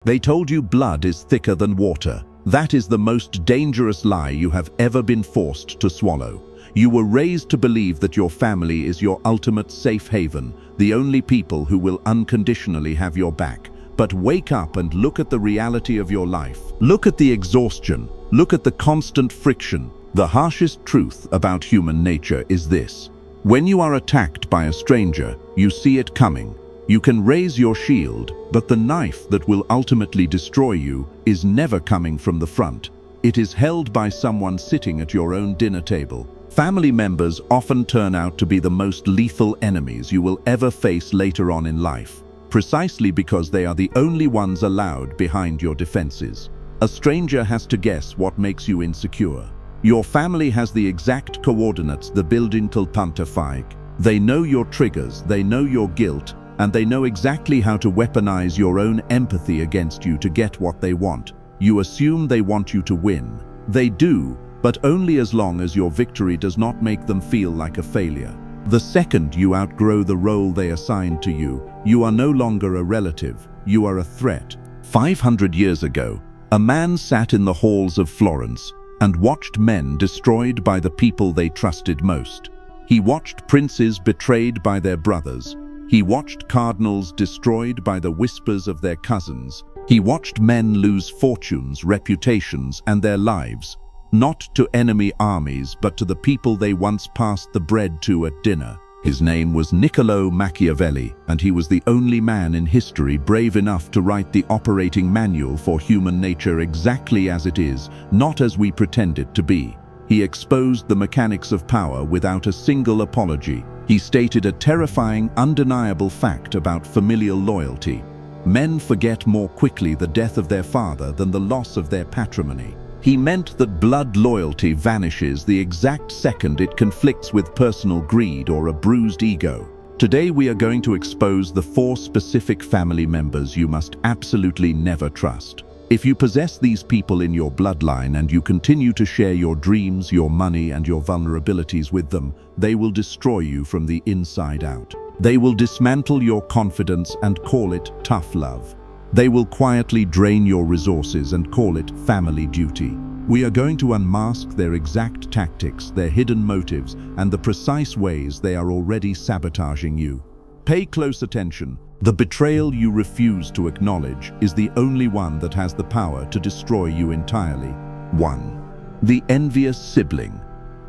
They told you blood is thicker than water. That is the most dangerous lie you have ever been forced to swallow. You were raised to believe that your family is your ultimate safe haven, the only people who will unconditionally have your back. But wake up and look at the reality of your life. Look at the exhaustion. Look at the constant friction. The harshest truth about human nature is this: when you are attacked by a stranger, you see it coming. You can raise your shield, but the knife that will ultimately destroy you is never coming from the front. It is held by someone sitting at your own dinner table. Family members often turn out to be the most lethal enemies you will ever face later on in life, precisely because they are the only ones allowed behind your defenses. A stranger has to guess what makes you insecure. Your family has the exact coordinates, the building till Pantafig. They know your triggers, they know your guilt, and they know exactly how to weaponize your own empathy against you to get what they want. You assume they want you to win. They do, but only as long as your victory does not make them feel like a failure. The second you outgrow the role they assigned to you, you are no longer a relative, you are a threat. 500 years ago, a man sat in the halls of Florence and watched men destroyed by the people they trusted most. He watched princes betrayed by their brothers. He watched cardinals destroyed by the whispers of their cousins. He watched men lose fortunes, reputations, and their lives, not to enemy armies, but to the people they once passed the bread to at dinner. His name was Niccolo Machiavelli, and he was the only man in history brave enough to write the operating manual for human nature exactly as it is, not as we pretend it to be. He exposed the mechanics of power without a single apology. He stated a terrifying, undeniable fact about familial loyalty. Men forget more quickly the death of their father than the loss of their patrimony. He meant that blood loyalty vanishes the exact second it conflicts with personal greed or a bruised ego. Today we are going to expose the 4 specific family members you must absolutely never trust. If you possess these people in your bloodline and you continue to share your dreams, your money, and your vulnerabilities with them, they will destroy you from the inside out. They will dismantle your confidence and call it tough love. They will quietly drain your resources and call it family duty. We are going to unmask their exact tactics, their hidden motives, and the precise ways they are already sabotaging you. Pay close attention. The betrayal you refuse to acknowledge is the only one that has the power to destroy you entirely. 1. The envious sibling.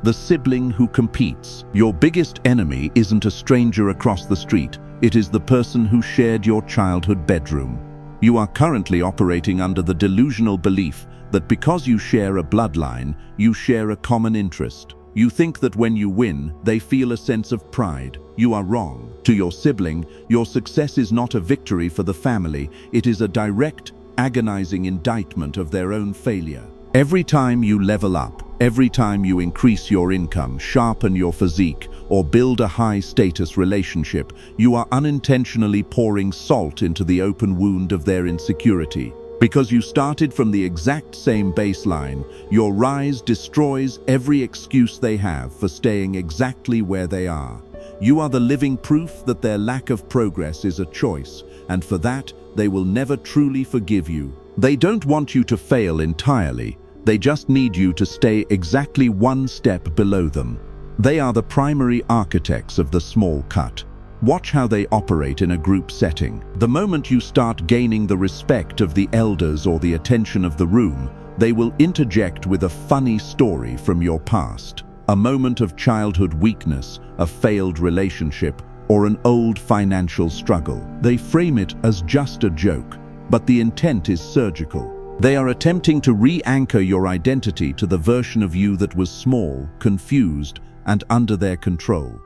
The sibling who competes. Your biggest enemy isn't a stranger across the street. It is the person who shared your childhood bedroom. You are currently operating under the delusional belief that because you share a bloodline, you share a common interest. You think that when you win, they feel a sense of pride. You are wrong. To your sibling, your success is not a victory for the family. It is a direct, agonizing indictment of their own failure. Every time you level up, every time you increase your income, sharpen your physique, or build a high-status relationship, you are unintentionally pouring salt into the open wound of their insecurity. Because you started from the exact same baseline, your rise destroys every excuse they have for staying exactly where they are. You are the living proof that their lack of progress is a choice, and for that, they will never truly forgive you. They don't want you to fail entirely. They just need you to stay exactly one step below them. They are the primary architects of the small cut. Watch how they operate in a group setting. The moment you start gaining the respect of the elders or the attention of the room, they will interject with a funny story from your past. A moment of childhood weakness, a failed relationship, or an old financial struggle. They frame it as just a joke, but the intent is surgical. They are attempting to re-anchor your identity to the version of you that was small, confused, and under their control.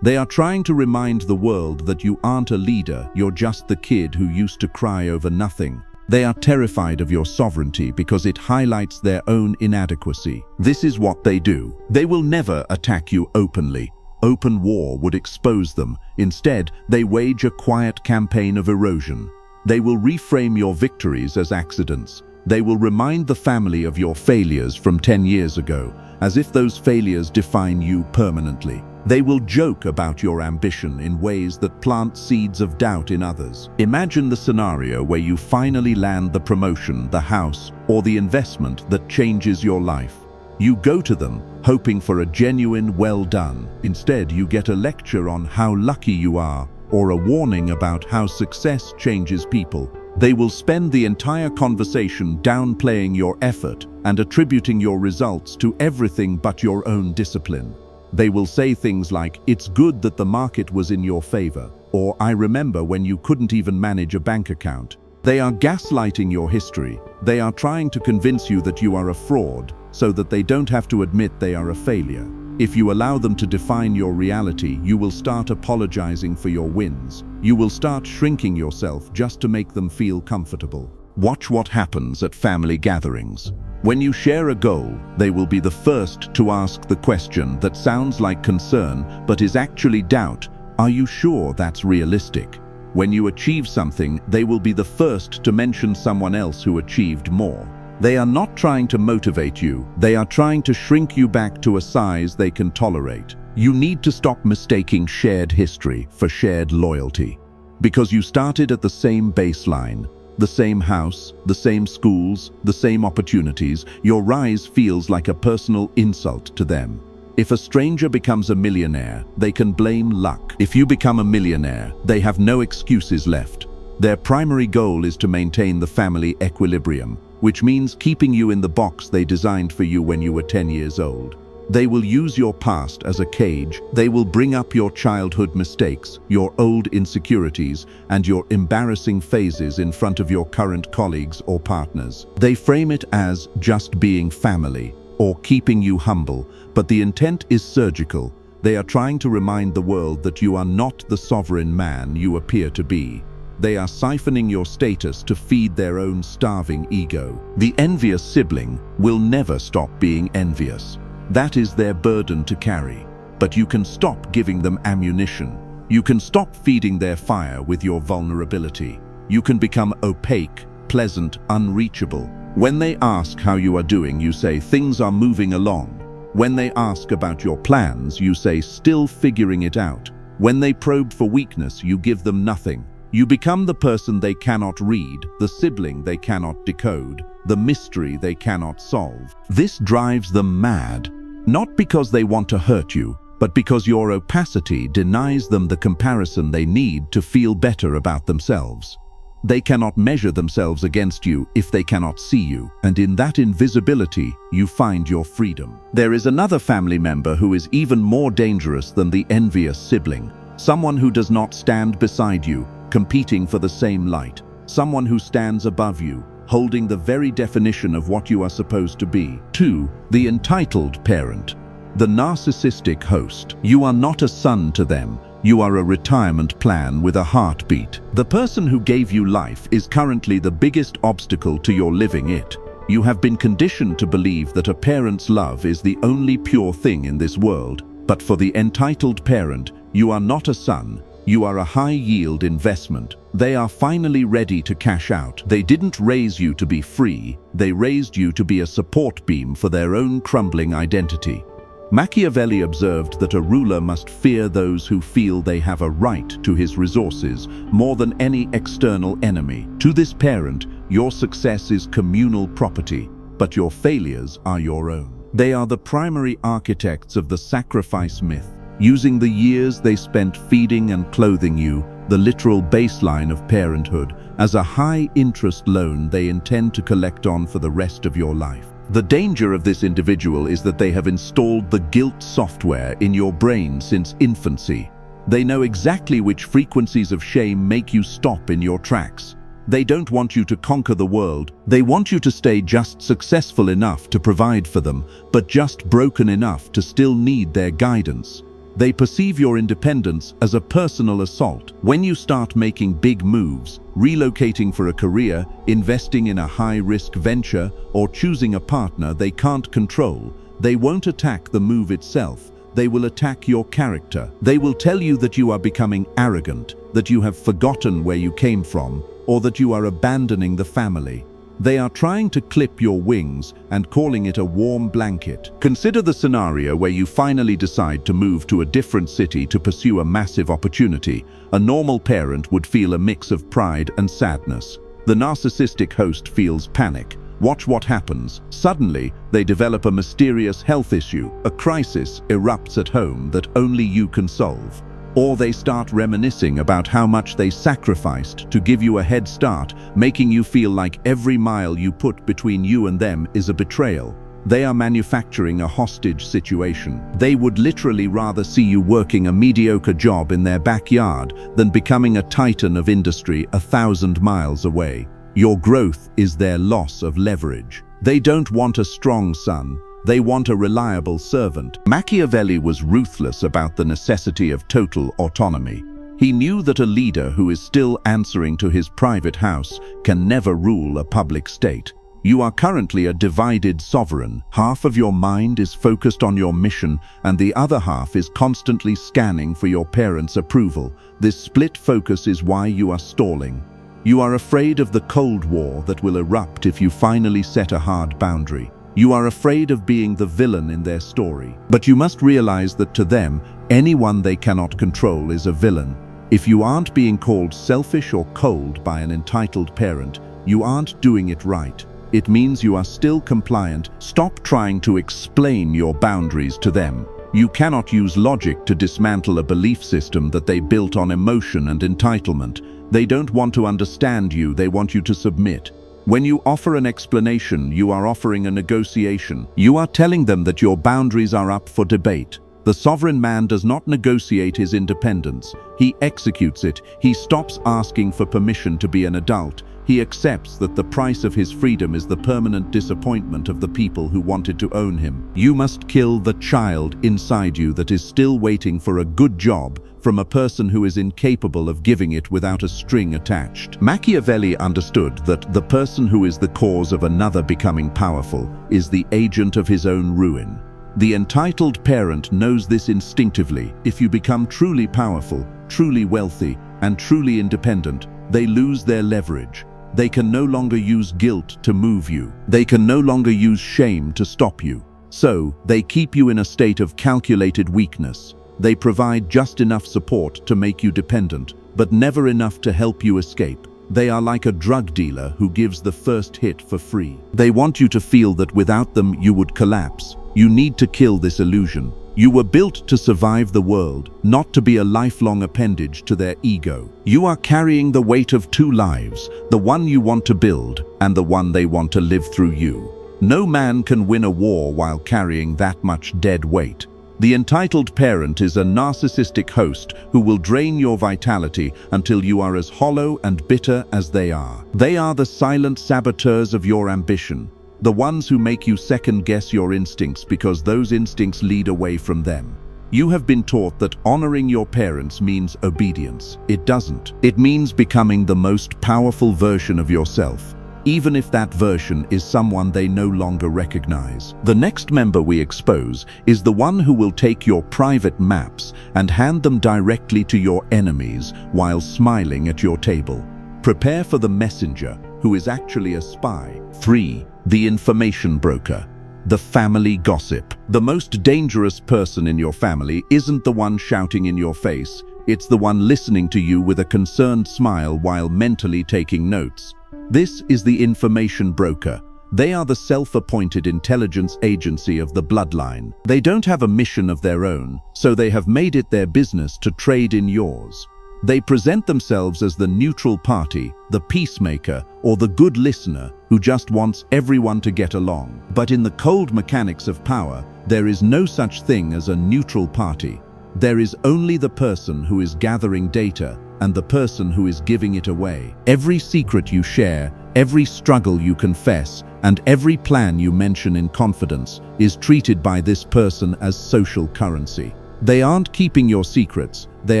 They are trying to remind the world that you aren't a leader, you're just the kid who used to cry over nothing. They are terrified of your sovereignty because it highlights their own inadequacy. This is what they do. They will never attack you openly. Open war would expose them. Instead, they wage a quiet campaign of erosion. They will reframe your victories as accidents. They will remind the family of your failures from 10 years ago, as if those failures define you permanently. They will joke about your ambition in ways that plant seeds of doubt in others. Imagine the scenario where you finally land the promotion, the house, or the investment that changes your life. You go to them, hoping for a genuine well done. Instead, you get a lecture on how lucky you are, or a warning about how success changes people. They will spend the entire conversation downplaying your effort and attributing your results to everything but your own discipline. They will say things like, "It's good that the market was in your favor," or "I remember when you couldn't even manage a bank account." They are gaslighting your history. They are trying to convince you that you are a fraud, so that they don't have to admit they are a failure. If you allow them to define your reality, you will start apologizing for your wins. You will start shrinking yourself just to make them feel comfortable. Watch what happens at family gatherings. When you share a goal, they will be the first to ask the question that sounds like concern but is actually doubt. Are you sure that's realistic? When you achieve something, they will be the first to mention someone else who achieved more. They are not trying to motivate you, they are trying to shrink you back to a size they can tolerate. You need to stop mistaking shared history for shared loyalty. Because you started at the same baseline, the same house, the same schools, the same opportunities, your rise feels like a personal insult to them. If a stranger becomes a millionaire, they can blame luck. If you become a millionaire, they have no excuses left. Their primary goal is to maintain the family equilibrium, which means keeping you in the box they designed for you when you were 10 years old. They will use your past as a cage. They will bring up your childhood mistakes, your old insecurities, and your embarrassing phases in front of your current colleagues or partners. They frame it as just being family or keeping you humble, but the intent is surgical. They are trying to remind the world that you are not the sovereign man you appear to be. They are siphoning your status to feed their own starving ego. The envious sibling will never stop being envious. That is their burden to carry. But you can stop giving them ammunition. You can stop feeding their fire with your vulnerability. You can become opaque, pleasant, unreachable. When they ask how you are doing, you say, "Things are moving along." When they ask about your plans, you say, "Still figuring it out." When they probe for weakness, you give them nothing. You become the person they cannot read, the sibling they cannot decode, the mystery they cannot solve. This drives them mad, not because they want to hurt you, but because your opacity denies them the comparison they need to feel better about themselves. They cannot measure themselves against you if they cannot see you, and in that invisibility, you find your freedom. There is another family member who is even more dangerous than the envious sibling. Someone who does not stand beside you, competing for the same light. Someone who stands above you, holding the very definition of what you are supposed to be. 2. The entitled parent. The narcissistic host. You are not a son to them. You are a retirement plan with a heartbeat. The person who gave you life is currently the biggest obstacle to your living it. You have been conditioned to believe that a parent's love is the only pure thing in this world. But for the entitled parent, you are not a son. You are a high-yield investment. They are finally ready to cash out. They didn't raise you to be free. They raised you to be a support beam for their own crumbling identity. Machiavelli observed that a ruler must fear those who feel they have a right to his resources more than any external enemy. To this parent, your success is communal property, but your failures are your own. They are the primary architects of the sacrifice myth, using the years they spent feeding and clothing you, the literal baseline of parenthood, as a high-interest loan they intend to collect on for the rest of your life. The danger of this individual is that they have installed the guilt software in your brain since infancy. They know exactly which frequencies of shame make you stop in your tracks. They don't want you to conquer the world. They want you to stay just successful enough to provide for them, but just broken enough to still need their guidance. They perceive your independence as a personal assault. When you start making big moves, relocating for a career, investing in a high-risk venture, or choosing a partner they can't control, they won't attack the move itself. They will attack your character. They will tell you that you are becoming arrogant, that you have forgotten where you came from, or that you are abandoning the family. They are trying to clip your wings and calling it a warm blanket. Consider the scenario where you finally decide to move to a different city to pursue a massive opportunity. A normal parent would feel a mix of pride and sadness. The narcissistic host feels panic. Watch what happens. Suddenly, they develop a mysterious health issue. A crisis erupts at home that only you can solve. Or they start reminiscing about how much they sacrificed to give you a head start, making you feel like every mile you put between you and them is a betrayal. They are manufacturing a hostage situation. They would literally rather see you working a mediocre job in their backyard than becoming a titan of industry 1,000 miles away. Your growth is their loss of leverage. They don't want a strong son. They want a reliable servant. Machiavelli was ruthless about the necessity of total autonomy. He knew that a leader who is still answering to his private house can never rule a public state. You are currently a divided sovereign. Half of your mind is focused on your mission, and the other half is constantly scanning for your parents' approval. This split focus is why you are stalling. You are afraid of the Cold War that will erupt if you finally set a hard boundary. You are afraid of being the villain in their story. But you must realize that to them, anyone they cannot control is a villain. If you aren't being called selfish or cold by an entitled parent, you aren't doing it right. It means you are still compliant. Stop trying to explain your boundaries to them. You cannot use logic to dismantle a belief system that they built on emotion and entitlement. They don't want to understand you, they want you to submit. When you offer an explanation, you are offering a negotiation. You are telling them that your boundaries are up for debate. The sovereign man does not negotiate his independence. He executes it. He stops asking for permission to be an adult. He accepts that the price of his freedom is the permanent disappointment of the people who wanted to own him. You must kill the child inside you that is still waiting for a good job from a person who is incapable of giving it without a string attached. Machiavelli understood that the person who is the cause of another becoming powerful is the agent of his own ruin. The entitled parent knows this instinctively. If you become truly powerful, truly wealthy, and truly independent, they lose their leverage. They can no longer use guilt to move you. They can no longer use shame to stop you. So, they keep you in a state of calculated weakness. They provide just enough support to make you dependent, but never enough to help you escape. They are like a drug dealer who gives the first hit for free. They want you to feel that without them you would collapse. You need to kill this illusion. You were built to survive the world, not to be a lifelong appendage to their ego. You are carrying the weight of two lives, the one you want to build and the one they want to live through you. No man can win a war while carrying that much dead weight. The entitled parent is a narcissistic host who will drain your vitality until you are as hollow and bitter as they are. They are the silent saboteurs of your ambition, the ones who make you second-guess your instincts because those instincts lead away from them. You have been taught that honoring your parents means obedience. It doesn't. It means becoming the most powerful version of yourself, even if that version is someone they no longer recognize. The next member we expose is the one who will take your private maps and hand them directly to your enemies while smiling at your table. Prepare for the messenger, who is actually a spy. 3. The information broker. The family gossip. The most dangerous person in your family isn't the one shouting in your face. It's the one listening to you with a concerned smile while mentally taking notes. This is the information broker. They are the self-appointed intelligence agency of the bloodline. They don't have a mission of their own, so they have made it their business to trade in yours. They present themselves as the neutral party, the peacemaker, or the good listener who just wants everyone to get along. But in the cold mechanics of power, there is no such thing as a neutral party. There is only the person who is gathering data and the person who is giving it away. Every secret you share, every struggle you confess, and every plan you mention in confidence is treated by this person as social currency. They aren't keeping your secrets, they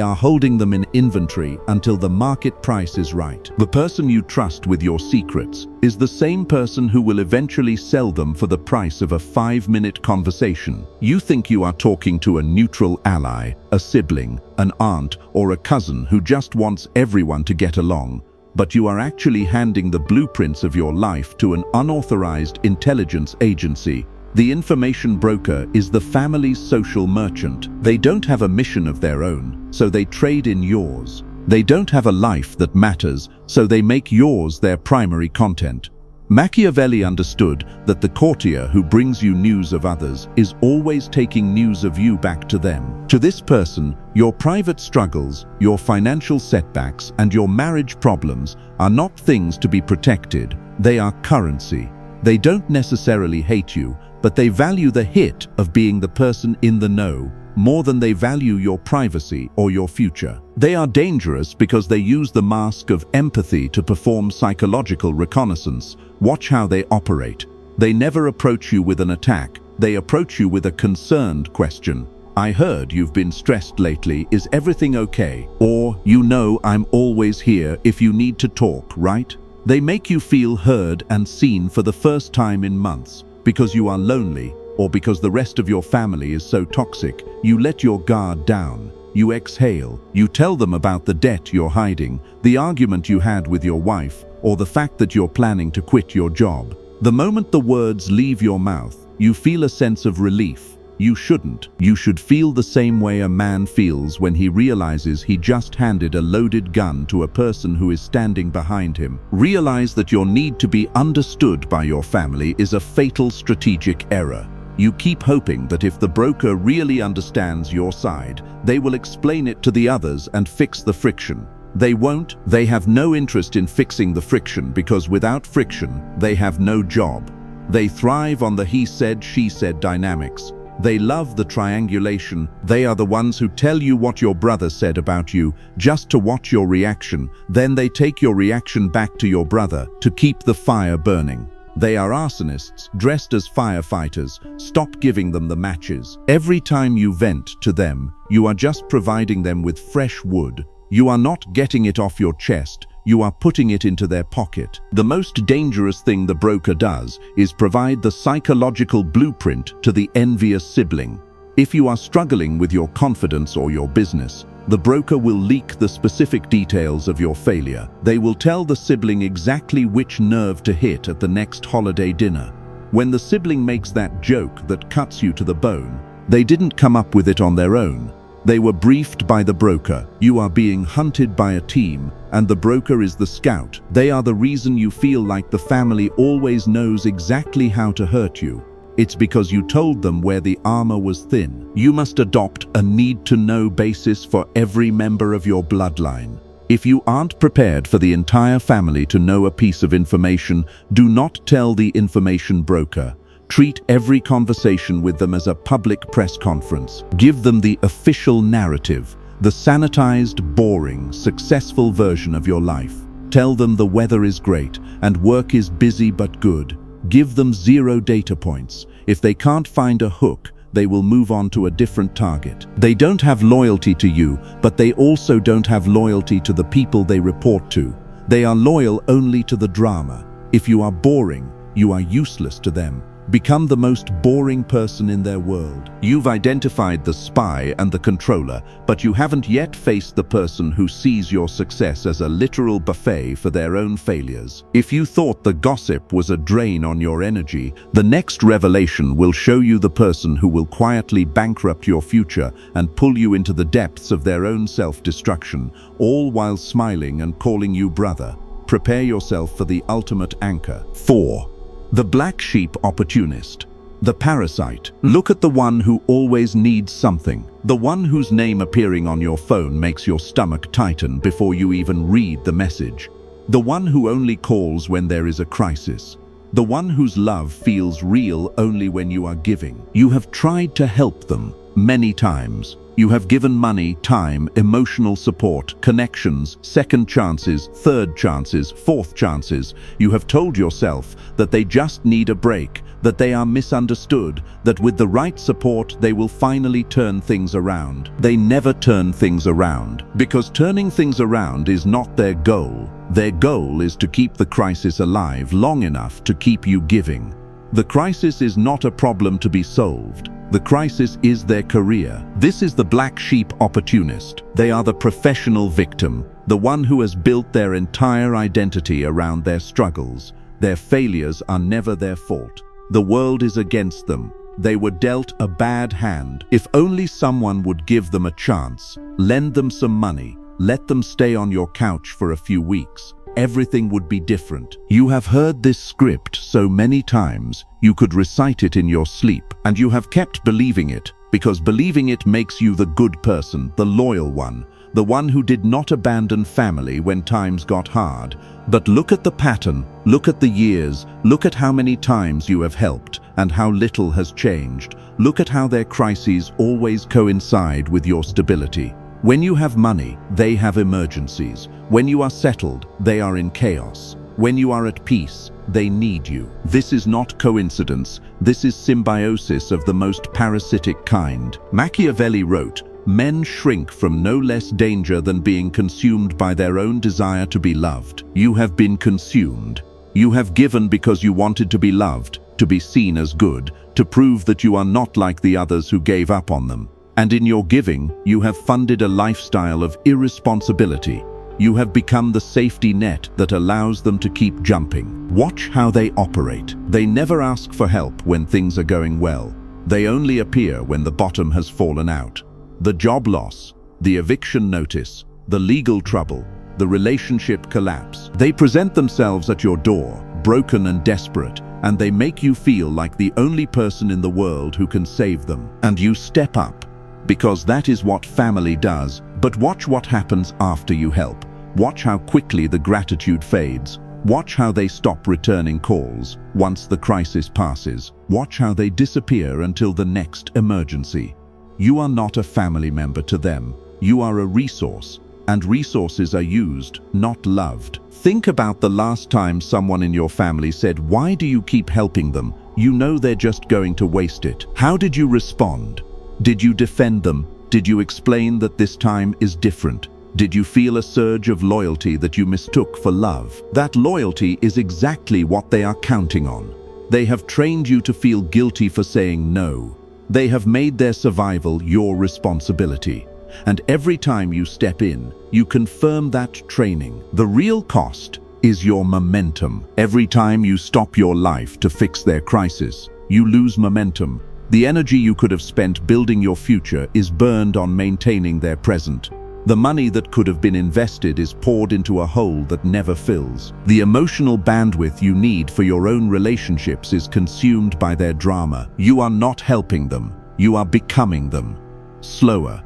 are holding them in inventory until the market price is right. The person you trust with your secrets is the same person who will eventually sell them for the price of a 5-minute conversation. You think you are talking to a neutral ally, a sibling, an aunt, or a cousin who just wants everyone to get along. but you are actually handing the blueprints of your life to an unauthorized intelligence agency. The information broker is the family's social merchant. They don't have a mission of their own, so they trade in yours. They don't have a life that matters, so they make yours their primary content. Machiavelli understood that the courtier who brings you news of others is always taking news of you back to them. To this person, your private struggles, your financial setbacks, and your marriage problems are not things to be protected. They are currency. They don't necessarily hate you, but they value the hit of being the person in the know more than they value your privacy or your future. They are dangerous because they use the mask of empathy to perform psychological reconnaissance. Watch how they operate. They never approach you with an attack. They approach you with a concerned question. I heard you've been stressed lately. Is everything okay? Or, you know I'm always here if you need to talk, right? They make you feel heard and seen for the first time in months. Because you are lonely, or because the rest of your family is so toxic, you let your guard down. You exhale. You tell them about the debt you're hiding, the argument you had with your wife, or the fact that you're planning to quit your job. The moment the words leave your mouth, you feel a sense of relief. You shouldn't. You should feel the same way a man feels when he realizes he just handed a loaded gun to a person who is standing behind him. Realize that your need to be understood by your family is a fatal strategic error. You keep hoping that if the broker really understands your side, they will explain it to the others and fix the friction. They won't. They have no interest in fixing the friction because without friction, they have no job. They thrive on the he said, she said dynamics. They love the triangulation. They are the ones who tell you what your brother said about you just to watch your reaction. Then they take your reaction back to your brother to keep the fire burning. They are arsonists dressed as firefighters. Stop giving them the matches. Every time you vent to them, you are just providing them with fresh wood. You are not getting it off your chest. You are putting it into their pocket. The most dangerous thing the broker does is provide the psychological blueprint to the envious sibling. If you are struggling with your confidence or your business, the broker will leak the specific details of your failure. They will tell the sibling exactly which nerve to hit at the next holiday dinner. When the sibling makes that joke that cuts you to the bone, they didn't come up with it on their own. They were briefed by the broker. You are being hunted by a team, and the broker is the scout. They are the reason you feel like the family always knows exactly how to hurt you. It's because you told them where the armor was thin. You must adopt a need-to-know basis for every member of your bloodline. If you aren't prepared for the entire family to know a piece of information, do not tell the information broker. Treat every conversation with them as a public press conference. Give them the official narrative, the sanitized, boring, successful version of your life. Tell them the weather is great and work is busy but good. Give them 0 data points. If they can't find a hook, they will move on to a different target. They don't have loyalty to you, but they also don't have loyalty to the people they report to. They are loyal only to the drama. If you are boring, you are useless to them. Become the most boring person in their world. You've identified the spy and the controller, but you haven't yet faced the person who sees your success as a literal buffet for their own failures. If you thought the gossip was a drain on your energy, the next revelation will show you the person who will quietly bankrupt your future and pull you into the depths of their own self-destruction, all while smiling and calling you brother. Prepare yourself for the ultimate anchor. 4. The black sheep opportunist. The parasite. Look at the one who always needs something. The one whose name appearing on your phone makes your stomach tighten before you even read the message. The one who only calls when there is a crisis. The one whose love feels real only when you are giving. You have tried to help them many times. You have given money, time, emotional support, connections, second chances, third chances, fourth chances. You have told yourself that they just need a break, that they are misunderstood, that with the right support they will finally turn things around. They never turn things around, because turning things around is not their goal. Their goal is to keep the crisis alive long enough to keep you giving. The crisis is not a problem to be solved. The crisis is their career. This is the black sheep opportunist. They are the professional victim. the one who has built their entire identity around their struggles. Their failures are never their fault. The world is against them. They were dealt a bad hand. If only someone would give them a chance, lend them some money, let them stay on your couch for a few weeks, everything would be different. You have heard this script so many times, you could recite it in your sleep, and you have kept believing it, because believing it makes you the good person, the loyal one, the one who did not abandon family when times got hard. But look at the pattern, look at the years, look at how many times you have helped and how little has changed. Look at how their crises always coincide with your stability. When you have money, they have emergencies. When you are settled, they are in chaos. When you are at peace, they need you. This is not coincidence. This is symbiosis of the most parasitic kind. Machiavelli wrote, "Men shrink from no less danger than being consumed by their own desire to be loved." You have been consumed. You have given because you wanted to be loved, to be seen as good, to prove that you are not like the others who gave up on them. And in your giving, you have funded a lifestyle of irresponsibility. You have become the safety net that allows them to keep jumping. Watch how they operate. They never ask for help when things are going well. They only appear when the bottom has fallen out. The job loss, the eviction notice, the legal trouble, the relationship collapse. They present themselves at your door, broken and desperate, and they make you feel like the only person in the world who can save them. And you step up, because that is what family does. But watch what happens after you help. Watch how quickly the gratitude fades. Watch how they stop returning calls once the crisis passes. Watch how they disappear until the next emergency. You are not a family member to them. You are a resource, and resources are used, not loved. Think about the last time someone in your family said, "Why do you keep helping them? You know they're just going to waste it." How did you respond? Did you defend them? Did you explain that this time is different? Did you feel a surge of loyalty that you mistook for love? That loyalty is exactly what they are counting on. They have trained you to feel guilty for saying no. They have made their survival your responsibility. And every time you step in, you confirm that training. The real cost is your momentum. Every time you stop your life to fix their crisis, you lose momentum. The energy you could have spent building your future is burned on maintaining their present. The money that could have been invested is poured into a hole that never fills. The emotional bandwidth you need for your own relationships is consumed by their drama. You are not helping them. You are becoming them. Slower,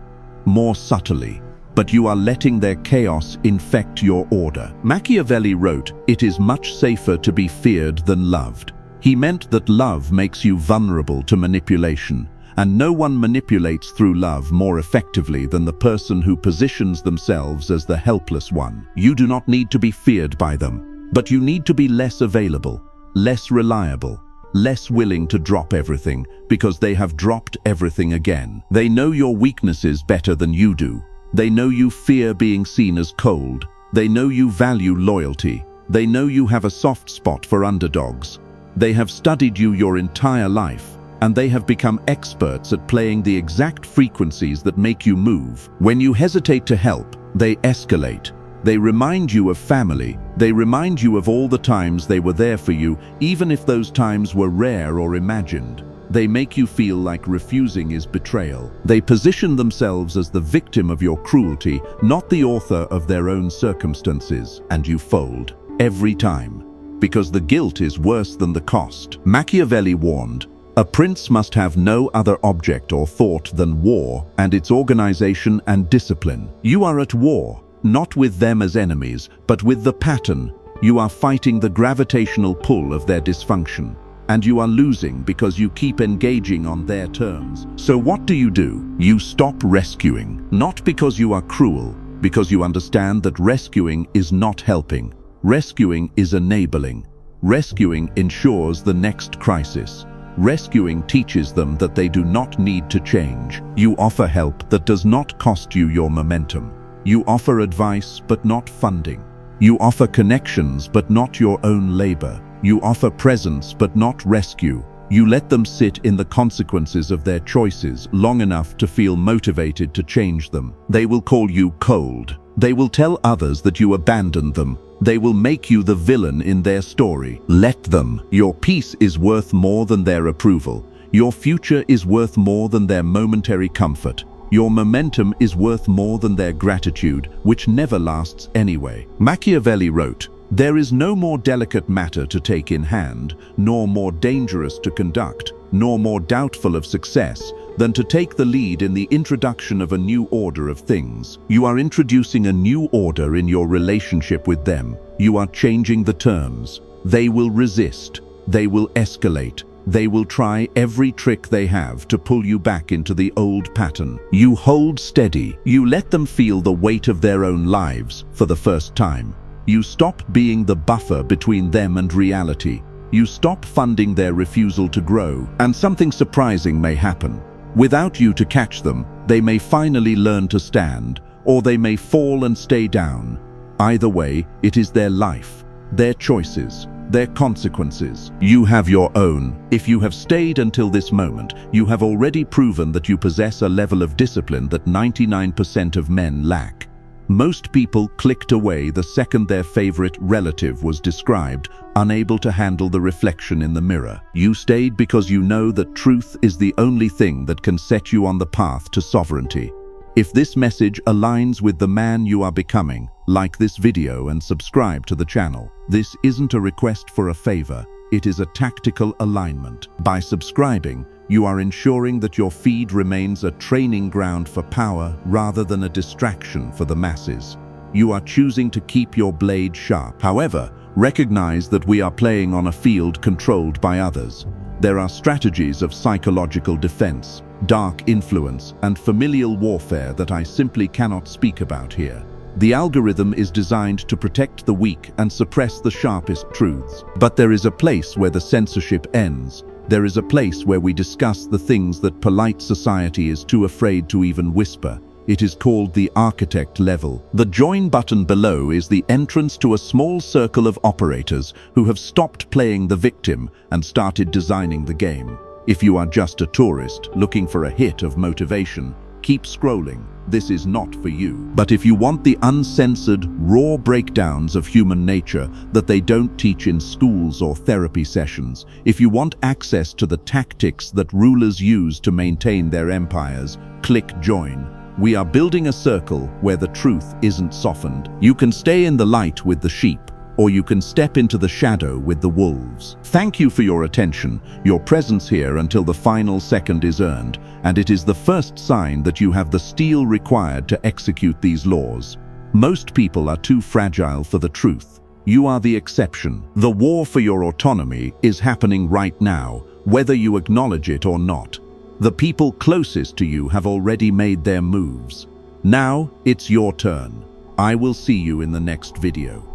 more subtly, but you are letting their chaos infect your order. Machiavelli wrote, "It is much safer to be feared than loved." He meant that love makes you vulnerable to manipulation, and no one manipulates through love more effectively than the person who positions themselves as the helpless one. You do not need to be feared by them, but you need to be less available, less reliable, less willing to drop everything, because they have dropped everything again. They know your weaknesses better than you do. They know you fear being seen as cold. They know you value loyalty. They know you have a soft spot for underdogs. They have studied you your entire life, and they have become experts at playing the exact frequencies that make you move. When you hesitate to help, they escalate. They remind you of family. They remind you of all the times they were there for you, even if those times were rare or imagined. They make you feel like refusing is betrayal. They position themselves as the victim of your cruelty, not the author of their own circumstances, and you fold every time, because the guilt is worse than the cost. Machiavelli warned, "A prince must have no other object or thought than war and its organization and discipline." You are at war, not with them as enemies, but with the pattern. You are fighting the gravitational pull of their dysfunction, and you are losing because you keep engaging on their terms. So what do? You stop rescuing, not because you are cruel, because you understand that rescuing is not helping. Rescuing is enabling. Rescuing ensures the next crisis. Rescuing teaches them that they do not need to change. You offer help that does not cost you your momentum. You offer advice but not funding. You offer connections but not your own labor. You offer presence but not rescue. You let them sit in the consequences of their choices long enough to feel motivated to change them. They will call you cold. They will tell others that you abandoned them. They will make you the villain in their story. Let them. Your peace is worth more than their approval. Your future is worth more than their momentary comfort. Your momentum is worth more than their gratitude, which never lasts anyway. Machiavelli wrote, "There is no more delicate matter to take in hand, nor more dangerous to conduct, nor more doubtful of success, than to take the lead in the introduction of a new order of things." You are introducing a new order in your relationship with them. You are changing the terms. They will resist. They will escalate. They will try every trick they have to pull you back into the old pattern. You hold steady. You let them feel the weight of their own lives for the first time. You stop being the buffer between them and reality. You stop funding their refusal to grow, and something surprising may happen. Without you to catch them, they may finally learn to stand, or they may fall and stay down. Either way, it is their life, their choices, their consequences. You have your own. If you have stayed until this moment, you have already proven that you possess a level of discipline that 99% of men lack. Most people clicked away the second their favorite relative was described, unable to handle the reflection in the mirror. You stayed because you know that truth is the only thing that can set you on the path to sovereignty. If this message aligns with the man you are becoming, like this video and subscribe to the channel. This isn't a request for a favor, it is a tactical alignment. By subscribing, you are ensuring that your feed remains a training ground for power rather than a distraction for the masses. You are choosing to keep your blade sharp. However, recognize that we are playing on a field controlled by others. There are strategies of psychological defense, dark influence, and familial warfare that I simply cannot speak about here. The algorithm is designed to protect the weak and suppress the sharpest truths. But there is a place where the censorship ends. There is a place where we discuss the things that polite society is too afraid to even whisper. It is called the architect level. The join button below is the entrance to a small circle of operators who have stopped playing the victim and started designing the game. If you are just a tourist looking for a hit of motivation, keep scrolling. This is not for you. But if you want the uncensored, raw breakdowns of human nature that they don't teach in schools or therapy sessions, if you want access to the tactics that rulers use to maintain their empires, click join. We are building a circle where the truth isn't softened. You can stay in the light with the sheep, or you can step into the shadow with the wolves. Thank you for your attention, your presence here until the final second is earned, and it is the first sign that you have the steel required to execute these laws. Most people are too fragile for the truth. You are the exception. The war for your autonomy is happening right now, whether you acknowledge it or not. The people closest to you have already made their moves. Now it's your turn. I will see you in the next video.